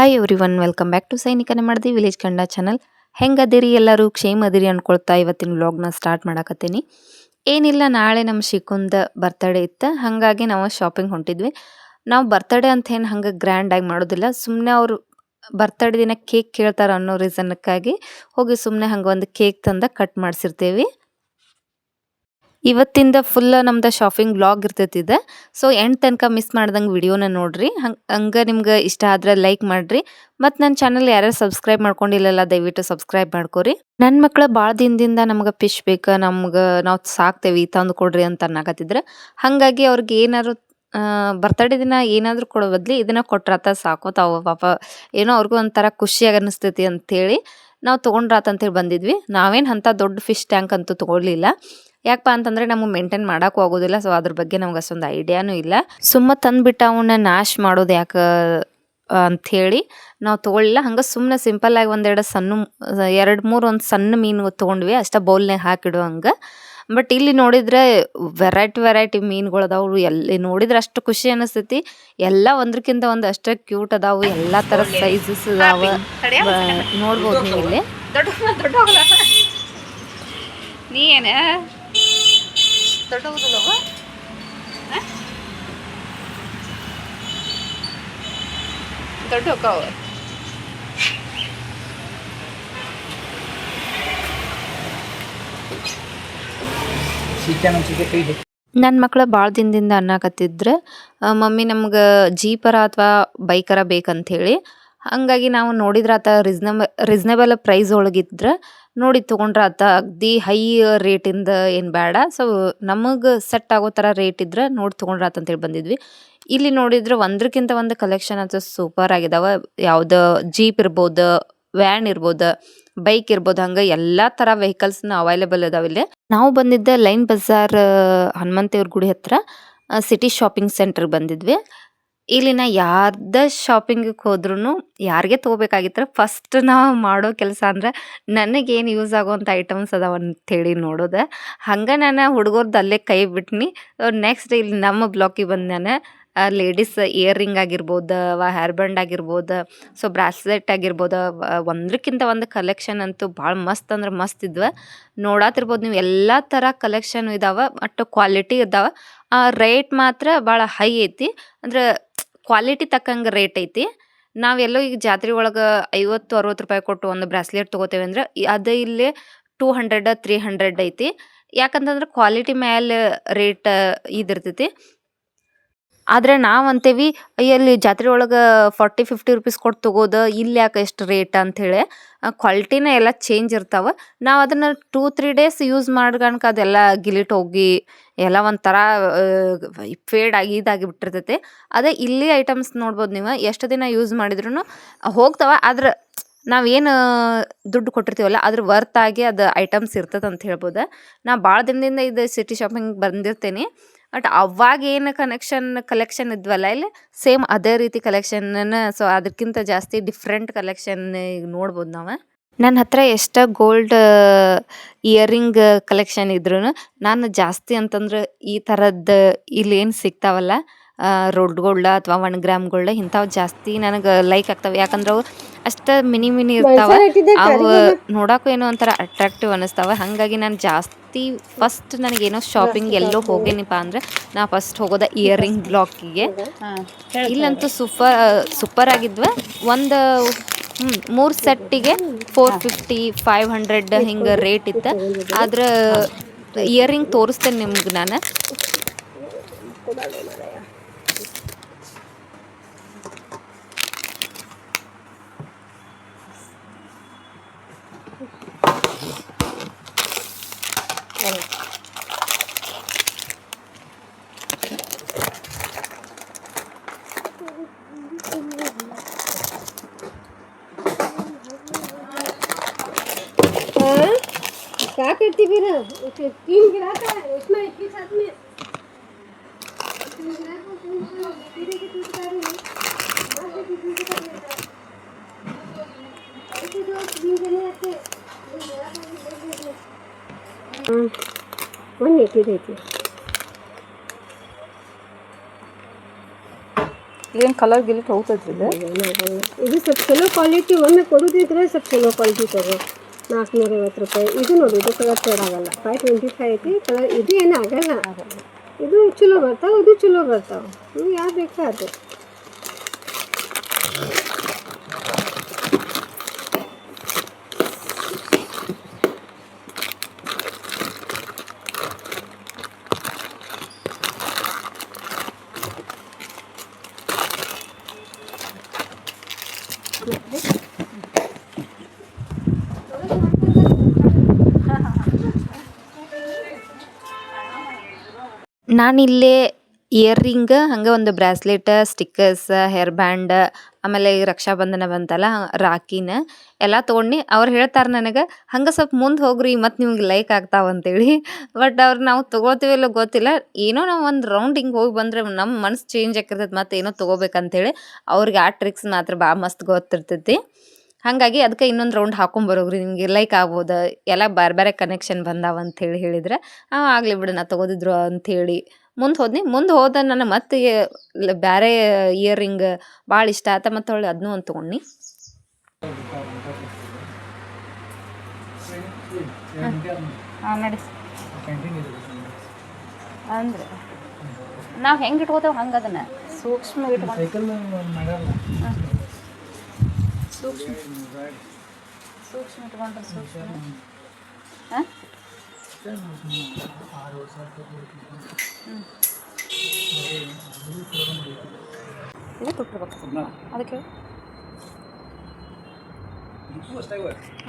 Hi everyone, welcome back to ಸೈನಿಕನೇ ಮಾಡ್ದಿ village Kannada channel. ಹೆಂಗದಿರಿ ಎಲ್ಲರೂ? ಕ್ಷೇಮ ಅದಿರಿ ಅನ್ಕೊಳ್ತಾ ಇವತ್ತಿನ ವ್ಲಾಗ್ನ ಸ್ಟಾರ್ಟ್ ಮಾಡಕತ್ತೀನಿ. ಏನಿಲ್ಲ, ನಾಳೆ ನಮ್ಮ ಶಿಕುಂದ ಬರ್ತಡೇ ಇತ್ತು, ಹಾಗಾಗಿ ನಾವು ಶಾಪಿಂಗ್ ಹೊಂಟಿದ್ವಿ. ನಾವು ಬರ್ತಡೇ ಅಂತ ಏನು ಹಂಗೆ ಗ್ರ್ಯಾಂಡಾಗಿ ಮಾಡೋದಿಲ್ಲ, ಸುಮ್ಮನೆ ಅವರು ಬರ್ತಡೇ ದಿನ ಕೇಕ್ ಕೇಳ್ತಾರೆ ಅನ್ನೋ ರೀಸನ್ಕ್ಕಾಗಿ ಹೋಗಿ ಸುಮ್ಮನೆ ಹಂಗೆ ಒಂದು ಕೇಕ್ ತಂದು ಕಟ್ ಮಾಡಿಸಿರ್ತೀವಿ. ಇವತ್ತಿಂದ ಫುಲ್ ನಮ್ದು ಶಾಪಿಂಗ್ ವ್ಲಾಗ್ ಇರ್ತೈತಿ ಇದೆ. ಸೊ ಎಂಡ್ ತನಕ ಮಿಸ್ ಮಾಡ್ದಂಗೆ ವಿಡಿಯೋನ ನೋಡ್ರಿ. ಹಂಗೆ ನಿಮ್ಗೆ ಇಷ್ಟ ಆದ್ರೆ ಲೈಕ್ ಮಾಡ್ರಿ. ಮತ್ತು ನನ್ನ ಚಾನಲ್ ಯಾರ್ಯಾರು ಸಬ್ಸ್ಕ್ರೈಬ್ ಮಾಡ್ಕೊಂಡಿಲ್ಲಲ್ಲ ದಯವಿಟ್ಟು ಸಬ್ಸ್ಕ್ರೈಬ್ ಮಾಡ್ಕೊರಿ. ನನ್ನ ಮಕ್ಳು ಭಾಳ ದಿನದಿಂದ ನಮ್ಗೆ ಫಿಶ್ ಬೇಕು, ನಮ್ಗೆ ನಾವು ಸಾಕ್ತೇವೆ ತಂದು ಕೊಡ್ರಿ ಅಂತ ಅನ್ನಕತ್ತಿದ್ರೆ, ಹಾಗಾಗಿ ಅವ್ರಿಗೆ ಏನಾದ್ರು ಬರ್ತಡೇ ದಿನ ಏನಾದರೂ ಕೊಡೋ ಬದ್ಲಿ ಇದನ್ನ ಕೊಟ್ರಾತ ಸಾಕು, ತಾವು ಪಾಪ ಏನೋ ಅವ್ರಿಗೂ ಒಂಥರ ಖುಷಿಯಾಗಿ ಅನ್ನಿಸ್ತೈತಿ ಅಂಥೇಳಿ ನಾವು ತೊಗೊಂಡ್ರಾತಂತೇಳಿ ಬಂದಿದ್ವಿ. ನಾವೇನು ಅಂಥ ದೊಡ್ಡ ಫಿಶ್ ಟ್ಯಾಂಕ್ ಅಂತೂ ತೊಗೊಳ್ಲಿಲ್ಲ. ಯಾಕಪ್ಪ ಅಂತಂದರೆ ನಮಗೆ ಮೇಂಟೈನ್ ಮಾಡೋಕ್ಕೂ ಆಗೋದಿಲ್ಲ. ಸೊ ಅದ್ರ ಬಗ್ಗೆ ನಮ್ಗೆ ಅಷ್ಟೊಂದು ಐಡಿಯಾನೂ ಇಲ್ಲ. ಸುಮ್ಮ ತಂದುಬಿಟ್ಟು ಅವನ್ನ ನಾಶ ಮಾಡೋದು ಯಾಕೆ ಅಂಥೇಳಿ ನಾವು ತೊಗೊಳ್ಳಿಲ್ಲ. ಹಂಗೆ ಸುಮ್ಮನೆ ಸಿಂಪಲ್ಲಾಗಿ ಒಂದೆರಡು ಒಂದು ಸಣ್ಣ ಮೀನು ತೊಗೊಂಡ್ವಿ, ಅಷ್ಟೇ ಬೌಲ್ನಾಗ ಹಾಕಿಡೋ ಹಂಗೆ. ಬಟ್ ಇಲ್ಲಿ ನೋಡಿದ್ರೆ ವೆರೈಟಿ ಮೀನುಗಳು ಅದಾವು. ಎಲ್ಲಿ ನೋಡಿದ್ರೆ ಅಷ್ಟು ಖುಷಿ ಅನಿಸ್ತೈತಿ. ಎಲ್ಲ ಒಂದ್ರಕ್ಕಿಂತ ಒಂದು ಅಷ್ಟೇ ಕ್ಯೂಟ್ ಅದಾವು, ಎಲ್ಲ ಥರ ಸೈಜಸ್ ಅದಾವ. ನೋಡ್ಬೋದು ನೀವು ಇಲ್ಲಿ. ನೀ ಏನ ದೊಡ್ಡ ಹೋದಲ್ಲವ ದೊಡ್ಡ ಹೋಗವ ನನ್ನ ಮಕ್ಳು ಭಾಳ ದಿನದಿಂದ ಅನ್ನಕತ್ತಿದ್ರೆ, ಮಮ್ಮಿ ನಮ್ಗೆ ಜೀಪರ ಅಥವಾ ಬೈಕರ ಬೇಕಂಥೇಳಿ. ಹಂಗಾಗಿ ನಾವು ನೋಡಿದ್ರೆ ಆತ ರೀಸ್ನೇಬಲ್ ಪ್ರೈಸ್ ಒಳಗಿದ್ರೆ ನೋಡಿ ತೊಗೊಂಡ್ರೆ ಆತ ಅಗ್ದಿ ಹೈ ರೇಟಿಂದ ಏನು ಬೇಡ. ಸೊ ನಮಗೆ ಸೆಟ್ ಆಗೋ ಥರ ರೇಟ್ ಇದ್ರೆ ನೋಡಿ ತೊಗೊಂಡ್ರೆ ಆತಂತೇಳಿ ಬಂದಿದ್ವಿ. ಇಲ್ಲಿ ನೋಡಿದ್ರೆ ಒಂದ್ರಕ್ಕಿಂತ ಒಂದು ಕಲೆಕ್ಷನ್ ಅಂತೂ ಸೂಪರ್ ಆಗಿದಾವೆ. ಯಾವ್ದು ಜೀಪ್ ಇರ್ಬೋದು, ವ್ಯಾನ್ ಇರ್ಬೋದು, ಬೈಕ್ ಇರ್ಬೋದು, ಹಂಗೆ ಎಲ್ಲ ಥರ ವೆಹಿಕಲ್ಸ್ನ ಅವೈಲೇಬಲ್ ಇದಾವೆ ಇಲ್ಲಿ. ನಾವು ಬಂದಿದ್ದ ಲೈನ್ ಬಜಾರ್ ಹನುಮಂತೇವ್ರ ಗುಡಿ ಹತ್ರ ಸಿಟಿ ಶಾಪಿಂಗ್ ಸೆಂಟರ್ ಬಂದಿದ್ವಿ. ಇಲ್ಲಿನ ಯಾರ್ದ ಶಾಪಿಂಗಿಗೆ ಹೋದ್ರೂ ಯಾರಿಗೆ ತೊಗೋಬೇಕಾಗಿತ್ತು ಫಸ್ಟ್ ನಾವು ಮಾಡೋ ಕೆಲಸ ಅಂದ್ರೆ ನನಗೇನು ಯೂಸ್ ಆಗೋವಂಥ ಐಟಮ್ಸ್ ಅದಾವ ಅಂಥೇಳಿ ನೋಡೋದು. ಹಂಗೆ ನಾನು ಹುಡುಗರ್ದು ಅಲ್ಲೇ ಕೈ ಬಿಟ್ನಿ. ನೆಕ್ಸ್ಟ್ ಇಲ್ಲಿ ನಮ್ಮ ಬ್ಲಾಕಿಗೆ ಬಂದು ನಾನು ಲೇಡೀಸ್ ಇಯರಿಂಗ್ ಆಗಿರ್ಬೋದು, ಹೇರ್ ಬ್ಯಾಂಡ್ ಆಗಿರ್ಬೋದು, ಸೊ ಬ್ರಾಸ್ಲೆಟ್ ಆಗಿರ್ಬೋದು, ಒಂದ್ರಕ್ಕಿಂತ ಒಂದು ಕಲೆಕ್ಷನ್ ಅಂತೂ ಭಾಳ ಮಸ್ತ್ ಅಂದ್ರೆ ಮಸ್ತ್ ಇದ್ವು. ನೋಡಾತಿರ್ಬೋದು ನೀವು, ಎಲ್ಲ ಥರ ಕಲೆಕ್ಷನ್ ಇದಾವೆ, ಬಟ್ ಕ್ವಾಲಿಟಿ ಇದಾವೆ. ರೇಟ್ ಮಾತ್ರ ಭಾಳ ಹೈ ಐತಿ, ಅಂದ್ರೆ ಕ್ವಾಲಿಟಿ ತಕ್ಕಂಗೆ ರೇಟ್ ಐತಿ. ನಾವೆಲ್ಲೋ ಈಗ ಜಾತ್ರೆ ಒಳಗೆ 50-60 ರೂಪಾಯಿ ಕೊಟ್ಟು ಒಂದು ಬ್ರಾಸ್ಲೆಟ್ ತೊಗೋತೇವೆ ಅಂದ್ರೆ ಅದು ಇಲ್ಲಿ 200-300 ಐತಿ. ಯಾಕಂತಂದ್ರೆ ಕ್ವಾಲಿಟಿ ಮೇಲೆ ರೇಟ್ ಇದಿರ್ತೈತಿ. ಆದರೆ ನಾವು ಅಂತೇವಿ ಅಲ್ಲಿ ಜಾತ್ರೆ ಒಳಗೆ 40-50 ರೂಪೀಸ್ ಕೊಟ್ಟು ತೊಗೋದು, ಇಲ್ಲಿ ಯಾಕೆ ಎಷ್ಟು ರೇಟ್ ಅಂಥೇಳಿ. ಕ್ವಾಲಿಟಿನ ಎಲ್ಲ ಚೇಂಜ್ ಇರ್ತಾವೆ. ನಾವು ಅದನ್ನು 2-3 ಡೇಸ್ ಯೂಸ್ ಮಾಡ್ಕಣಕ ಅದೆಲ್ಲ ಗಿಲಿಟ್ ಹೋಗಿ ಎಲ್ಲ ಒಂಥರ ಫೇಡ್ ಆಗಿ ಇದಾಗಿ ಬಿಟ್ಟಿರ್ತೈತಿ. ಅದೇ ಇಲ್ಲಿ ಐಟಮ್ಸ್ ನೋಡ್ಬೋದು ನೀವು, ಎಷ್ಟು ದಿನ ಯೂಸ್ ಮಾಡಿದ್ರೂ ಹೋಗ್ತಾವೆ. ಆದ್ರೆ ನಾವೇನು ದುಡ್ಡು ಕೊಟ್ಟಿರ್ತೀವಲ್ಲ ಅದ್ರ ವರ್ತಾಗಿ ಅದು ಐಟಮ್ಸ್ ಇರ್ತದೆ ಅಂತ ಹೇಳ್ಬೋದು. ನಾ ಭಾಳ ದಿನದಿಂದ ಇದು ಸಿಟಿ ಶಾಪಿಂಗ್ ಬಂದಿರ್ತೀನಿ. ಬಟ್ ಅವಾಗ ಏನು ಕಲೆಕ್ಷನ್ ಇದ್ವಲ್ಲ ಇಲ್ಲಿ, ಸೇಮ್ ಅದೇ ರೀತಿ ಕಲೆಕ್ಷನ್ನ, ಸೊ ಅದಕ್ಕಿಂತ ಜಾಸ್ತಿ ಡಿಫ್ರೆಂಟ್ ಕಲೆಕ್ಷನ್ ಈಗ ನೋಡ್ಬೋದು ನಾವು. ನನ್ನ ಹತ್ರ ಎಷ್ಟು ಗೋಲ್ಡ್ ಇಯರಿಂಗ್ ಕಲೆಕ್ಷನ್ ಇದ್ರೂ ನಾನು ಜಾಸ್ತಿ ಅಂತಂದ್ರೆ ಈ ಥರದ್ದು ಇಲ್ಲಿ ಏನು ಸಿಗ್ತಾವಲ್ಲ, ರೋಲ್ಡ್ ಗೋಲ್ಡ ಅಥವಾ 1 ಗ್ರಾಮ್ ಗೋಲ್ಡ, ಇಂಥವು ಜಾಸ್ತಿ ನನಗೆ ಲೈಕ್ ಆಗ್ತವೆ. ಯಾಕಂದ್ರೆ ಅವು ಅಷ್ಟು ಮಿನಿ ಇರ್ತಾವೆ, ಅವು ನೋಡೋಕ್ಕೂ ಏನೋ ಒಂಥರ ಅಟ್ರಾಕ್ಟಿವ್ ಅನ್ನಿಸ್ತಾವೆ. ಹಾಗಾಗಿ ನಾನು ಜಾಸ್ತಿ ಫಸ್ಟ್ ನನಗೇನೋ ಶಾಪಿಂಗ್ ಎಲ್ಲೋ ಹೋಗೇನಿಪ್ಪ ಅಂದರೆ ನಾ ಫಸ್ಟ್ ಹೋಗೋದ ಇಯರಿಂಗ್ ಬ್ಲಾಕಿಗೆ. ಇಲ್ಲಂತೂ ಸೂಪರ್ ಆಗಿದ್ವು. ಒಂದು 3 ಸೆಟ್ಟಿಗೆ 450-500 ಹಿಂಗೆ ರೇಟ್ ಇತ್ತು. ಆದ್ರೆ ಇಯರಿಂಗ್ ತೋರಿಸ್ತೇನೆ ನಿಮ್ಗೆ ನಾನು. क्या करती फिर? 3 गिराक है उसमें, एक ही साथ में 3 गिराक धीरे से टूट जा रही है। ऐसे जो 3 जने आते वो नीचे देते ಇದೇನು ಕಲರ್ ಗಿಲಿಟ್ ಹೋಗ್ತೈತ್ರಿ ಇದು? ಏನಾಗಲ್ಲ. ಇದು ಸ್ವಲ್ಪ ಚಲೋ ಕ್ವಾಲಿಟಿ ಒಮ್ಮೆ ಕೊಡೋದಿದ್ರೆ ಸ್ವಲ್ಪ ಚಲೋ ಕ್ವಾಲಿಟಿ ತಗೋ. 450 ರೂಪಾಯಿ. ಇದು ನೋಡಿ, ಇದು ಕಲರ್ ಫೇಡ್ ಆಗಲ್ಲ. 525 ಐತಿ ಕಲರ್. ಇದು ಏನು ಆಗಲ್ಲ. ಇದು ಚಲೋ ಬರ್ತಾವೆ, ಇದು ಚಲೋ ಬರ್ತಾವೆ. ನಿಮ್ಗೆ ಯಾವ್ದು ಬೇಕೋ ಅದು. ನಾನಿಲ್ಲೇ ಇಯರ್ ರಿಂಗ್ ಹಂಗೆ ಒಂದು ಬ್ರಾಸ್ಲೆಟ್, ಸ್ಟಿಕ್ಕರ್ಸ್, ಹೇರ್ ಬ್ಯಾಂಡ್, ಆಮೇಲೆ ಈ ರಕ್ಷಾಬಂಧನ ಬಂತಲ್ಲ ರಾಖಿನ ಎಲ್ಲ ತೊಗೊಂಡು ಅವ್ರು ಹೇಳ್ತಾರೆ ನನಗೆ, ಹಂಗೆ ಸ್ವಲ್ಪ ಮುಂದೆ ಹೋಗ್ರಿ ಮತ್ತು ನಿಮ್ಗೆ ಲೈಕ್ ಆಗ್ತಾವಂತೇಳಿ. ಬಟ್ ಅವ್ರು ನಾವು ತೊಗೊಳ್ತೀವೋ ಇಲ್ಲೋ ಗೊತ್ತಿಲ್ಲ, ಏನೋ ನಾವು ಒಂದು ರೌಂಡ್ ಹಿಂಗೆ ಹೋಗಿ ಬಂದರೆ ನಮ್ಮ ಮನಸ್ಸು ಚೇಂಜ್ ಆಗಿರ್ತೈತೆ, ಮತ್ತು ಏನೋ ತೊಗೋಬೇಕಂತೇಳಿ ಅವ್ರಿಗೆ ಆ ಟ್ರಿಕ್ಸ್ ಮಾತ್ರ ಭಾಳ ಮಸ್ತ್ ಗೊತ್ತಿರ್ತೈತಿ. ಹಾಗಾಗಿ ಅದಕ್ಕೆ ಇನ್ನೊಂದು ರೌಂಡ್ ಹಾಕೊಂಬರೋಗ್ರಿ, ನಿಮಗೆ ಲೈಕ್ ಆಗ್ಬೋದು, ಎಲ್ಲ ಬೇರೆ ಬೇರೆ ಕನೆಕ್ಷನ್ ಬಂದಾವ ಅಂಥೇಳಿ ಹೇಳಿದ್ರೆ, ಆಗಲಿ ಬಿಡು ನಾ ತೊಗೋದಿದ್ರು ಅಂಥೇಳಿ ಮುಂದೆ ಹೋದ್ನಿ. ಮುಂದೆ ಹೋದ ನನಗೆ ಮತ್ತೆ ಬೇರೆ ಇಯರ್ ರಿಂಗ್ ಭಾಳ ಇಷ್ಟ ಆತ, ಮತ್ತು ಹೊಳ್ಳಿ ಅದನ್ನೂ ಒಂದು ತೊಗೊಂಡು. ಹಾಂ ನಡಿ. ಅಂದ್ರೆ ನಾವು ಹೆಂಗೆ ಇಟ್ಕೋತೇವೆ ಹಂಗೆ ಅದನ್ನು ಸೂಕ್ಷ್ಮ ಇಟ್ಕೊಂಡು ಸೂಕ್ಷ್ಮ ಇಟ್ಕೊಂಡ್ರೆ ಸೂಕ್ಷ್ಮ. ಹಾಂ ಇದು ತುಟ್ಟಿರ್ಬೇಕು ಅದಕ್ಕೆ.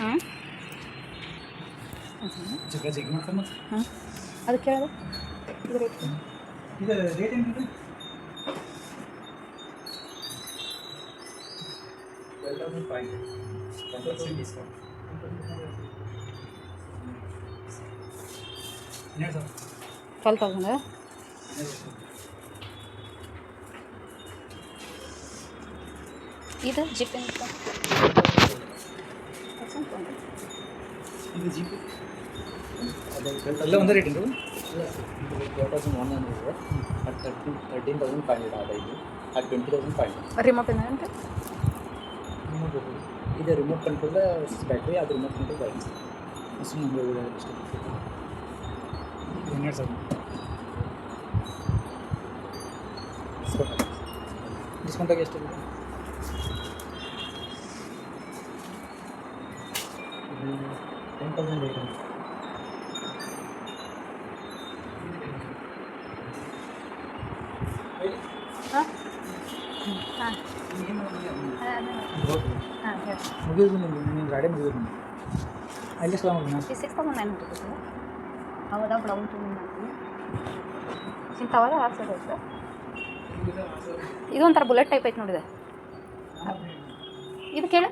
ಹಾಂ ಅದಕ್ಕೆ ಹೇಳೋದು ಇದು ರೇಟ್ $12,000. ಇದು ಜಿಪ್ ಎಲ್ಲ ಒಂದೇ ರೇಟ್ ಇದು 12,100 at 13,500 ಆದಾಯಿತು at 20,500. ರಿಮೋಟ್ ಏನಂటే ರಿಮೋಟ್ ಇದು ರಿಮೋಟ್ ಕಂಟ್ರೋಲ್ ಬ್ಯಾಟ್ರಿ, ಅದು ರಿಮೋಟ್ ಕಂಟ್ರೋಲ್ ಬ್ಯಾಟ್ರಿ ಸುಮ್ಮನೆ ಅಷ್ಟೇ. 12,000 ಡಿಸ್ಕೌಂಟಾಗಿ ಎಷ್ಟು? ಇದು 10,800. ಮುಗಿದು ನಿಮ್ಮ ಗಾಡಿ ಮುಗಿದು ಅಲ್ಲಿ ಮಾಡಿ 6,900 ಸರ್. ಹೌದಾ ಬ್ರೌನ್ ಟೂನ್ ಮಾಡ್ತೀನಿ ಇಂಥವೆಲ್ಲ ಹಾಕ್ಸೋದು ಸರ್. ಇದು ಒಂಥರ ಬುಲೆಟ್ ಟೈಪ್ ಐತೆ ನೋಡಿದೆ. ಇದು ಕೇಳ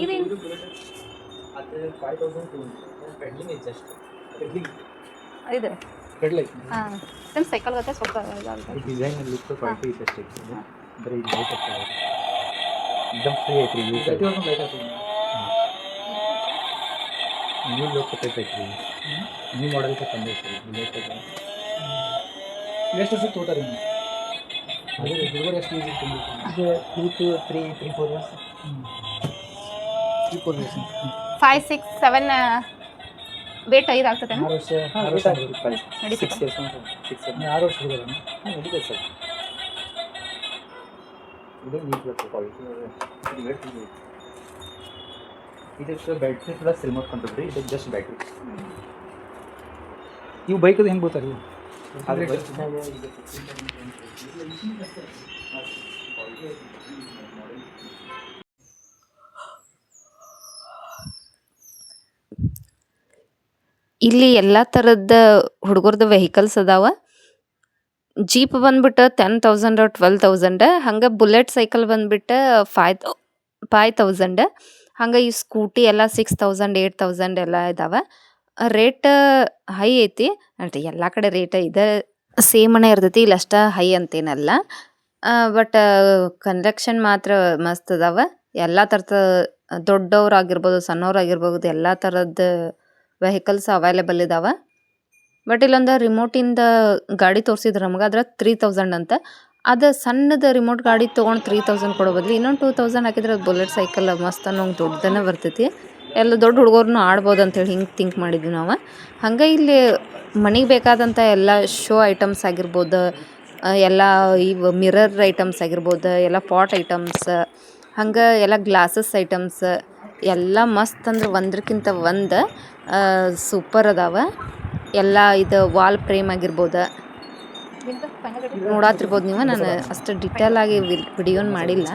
ಇದೇನು ಅದು 5,200 ಪೆಡ್ಲಿಂಗ್ ಐತೆ ಜಸ್ಟ್ ಪೆಡ್ಲಿಂಗ್ ಇದೆ. ಪೆಡ್ಲೈಕ್ ಹಾಂ ಇದನ್ನು ಸೈಕಲ್ ಗತ್ತೆ ಸ್ವಲ್ಪ ಇದಾಗುತ್ತೆ. ಡಿಸೈನ್ ಲುಕ್ ಕ್ವಾಲಿಟಿ ಇದೆ ಅಷ್ಟೇ. ಬರೀ ಇದು ಲೈಟ್ ಆಗ್ತದೆ, एकदम ಫ್ರೀ ಐತ್ರಿ. ಯೂಸ್ ಲೈಟ್ ಆಗ್ತದೆ. ನ್ಯೂ ಲುಕ್ ಐತ್ರಿ, ನ್ಯೂ ಮಾಡೆಲ್ ತಂದೈತಿ. ಲೈಟ್ ಆಗಿ ಎಷ್ಟು ವರ್ಷ ತೋತಾರೆ ನೀವು? ಅದೇ ಡೆಲಿವರಿ ಎಷ್ಟು ಯೂಸ್ ಇದು 2 to 3-4 ಇಯರ್ಸ್. 3-4 ಇಯರ್ಸ್ 5, 6, 7 ವೇಟ್ 5 ಆಗ್ತದೆ. 6 ವರ್ಷ 6 ವರ್ಷ ನಡೀತದೆ. 6 ಇಯರ್ಸ್ 6 ವರ್ಷ ಇರೋದು ನಡೀತದೆ ಸರ್. ಇದು ನೀಟ್ ಬರ್ತದೆ ಕ್ವಾಲಿಟಿ. ಇದು ವೇಟ್ ಇದೆ. ಇದಕ್ಕೆ ಬ್ಯಾಟ್ರಿ ಪ್ಲಸ್ ರಿಮೋಟ್ ಕಂಟ್ರೋಲ್ ರೀ. ಇದು ಜಸ್ಟ್ ಬ್ಯಾಟ್ರಿ. ಇವು ಬೈಕದು ಹೆಂಗೆ ಬರ್ತಾರೆ ಇವು? ಅದು ಇಲ್ಲಿ ಎಲ್ಲ ಥರದ ಹುಡುಗರ್ದು ವೆಹಿಕಲ್ಸ್ ಅದಾವ. ಜೀಪ್ ಬಂದ್ಬಿಟ್ಟು 10,000 12,000, ಹಂಗೆ ಬುಲೆಟ್ ಸೈಕಲ್ ಬಂದ್ಬಿಟ್ಟು 5,000, ಹಂಗೆ ಈ ಸ್ಕೂಟಿ ಎಲ್ಲ 6,000 8,000 ಎಲ್ಲ ಇದಾವೆ. ರೇಟ್ ಹೈ ಐತಿ అంటే ಎಲ್ಲ ಕಡೆ ರೇಟ್ ಇದೆ ಸೇಮನೇ ಇರ್ತೈತಿ, ಇಲ್ಲಿ ಅಷ್ಟ ಹೈ ಅಂತೇನಲ್ಲ. ಬಟ್ ಕಲೆಕ್ಷನ್ ಮಾತ್ರ ಮಸ್ತ್ ಅದಾವ. ಎಲ್ಲ ಥರದ ದೊಡ್ಡವರಾಗಿರ್ಬೋದು ಸಣ್ಣವರಾಗಿರ್ಬೋದು ಎಲ್ಲ ಥರದ ವೆಹಿಕಲ್ಸ್ ಅವೈಲೇಬಲ್ ಇದಾವೆ. ಬಟ್ ಇಲ್ಲೊಂದು ರಿಮೋಟಿಂದ ಗಾಡಿ ತೋರಿಸಿದ್ರು ನಮ್ಗೆ ಅದ್ರ 3000 ಅಂತ. ಅದು ಸಣ್ಣದ ರಿಮೋಟ್ ಗಾಡಿ ತೊಗೊಂಡು 3000 ಕೊಡೋ ಬದಲು ಇನ್ನೊಂದು 2000 ಹಾಕಿದ್ರೆ ಅದು ಬುಲೆಟ್ ಸೈಕಲ್ ಮಸ್ತ್ ಅನ್ನೋಂಗೆ ದೊಡ್ಡದನ್ನೇ ಬರ್ತೈತಿ. ಎಲ್ಲ ದೊಡ್ಡ ಹುಡುಗರ್ನು ಆಡ್ಬೋದು ಅಂತೇಳಿ ಹಿಂಗೆ ಥಿಂಕ್ ಮಾಡಿದ್ವಿ ನಾವು. ಹಂಗೆ ಇಲ್ಲಿ ಮನೆಗೆ ಬೇಕಾದಂಥ ಎಲ್ಲ ಶೋ ಐಟಮ್ಸ್ ಆಗಿರ್ಬೋದು, ಎಲ್ಲ ಇವು ಮಿರರ್ ಐಟಮ್ಸ್ ಆಗಿರ್ಬೋದು, ಎಲ್ಲ ಪಾಟ್ ಐಟಮ್ಸ್, ಹಂಗೆ ಎಲ್ಲ ಗ್ಲಾಸಸ್ ಐಟಮ್ಸ್ ಎಲ್ಲ ಮಸ್ತ್ ಅಂದ್ರೆ ಒಂದಕ್ಕಿಂತ ಒಂದು ಸೂಪರ್ ಅದಾವೆ. ಎಲ್ಲ ಇದು ವಾಲ್ ಫ್ರೇಮ್ ಆಗಿರ್ಬೋದು ನೋಡಾತಿರ್ಬೋದು ನೀವು. ನಾನು ಅಷ್ಟು ಡಿಟೇಲ್ ಆಗಿ ವಿಡಿಯೋನ್ ಮಾಡಿಲ್ಲ.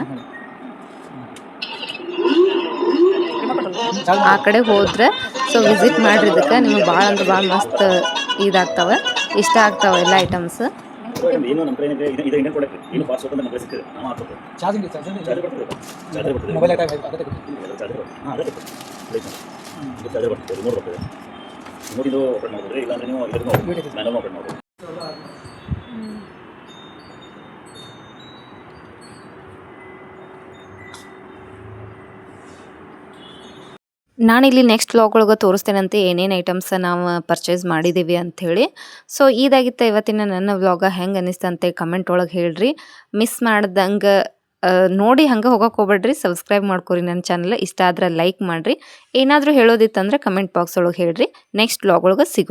ಆ ಕಡೆ ಹೋದ್ರೆ ಸೊ ವಿಸಿಟ್ ಮಾಡ್ರಿ. ಇದಕ್ಕೆ ನಿಮ್ಗೆ ಭಾಳ ಅಂದ್ರೆ ಭಾಳ ಮಸ್ತ್ ಇದಾಗ್ತವೆ, ಇಷ್ಟ ಆಗ್ತಾವೆ ಎಲ್ಲ ಐಟಮ್ಸ್. ಮೊಬೈಲ್ ನೋಡಿದ್ದು ಓಪನ್ ಮಾಡಿದ್ರೆ ಇಲ್ಲಾಂದ್ರೆ ನೀವು ಇದನ್ನು ಮ್ಯಾನುವಲ್ ಓಪನ್ ಮಾಡಿ. ನಾನಿಲ್ಲಿ ನೆಕ್ಸ್ಟ್ ವ್ಲಾಗ್ ಒಳಗೆ ತೋರಿಸ್ತೇನಂತೆ ಏನೇನು ಐಟಮ್ಸ್ ನಾವು ಪರ್ಚೇಸ್ ಮಾಡಿದ್ದೀವಿ ಅಂಥೇಳಿ. ಸೊ ಇದಾಗಿತ್ತು ಇವತ್ತಿನ ನನ್ನ ವ್ಲಾಗ. ಹೆಂಗೆ ಅನ್ನಿಸ್ತಂತೆ ಕಮೆಂಟ್ ಒಳಗೆ ಹೇಳ್ರಿ. ಮಿಸ್ ಮಾಡ್ದಂಗೆ ನೋಡಿ ಹಂಗೆ ಹೋಗಕ್ಕೆ ಹೋಗ್ಬೇಡ್ರಿ. ಸಬ್ಸ್ಕ್ರೈಬ್ ಮಾಡ್ಕೊರಿ ನನ್ನ ಚಾನಲ್. ಇಷ್ಟ ಆದ್ರೆ ಲೈಕ್ ಮಾಡಿರಿ. ಏನಾದರೂ ಹೇಳೋದಿತ್ತಂದ್ರೆ ಕಮೆಂಟ್ ಬಾಕ್ಸ್ ಒಳಗೆ ಹೇಳ್ರಿ. ನೆಕ್ಸ್ಟ್ ವ್ಲಾಗ್ ಒಳಗೆ ಸಿಗೋಣ.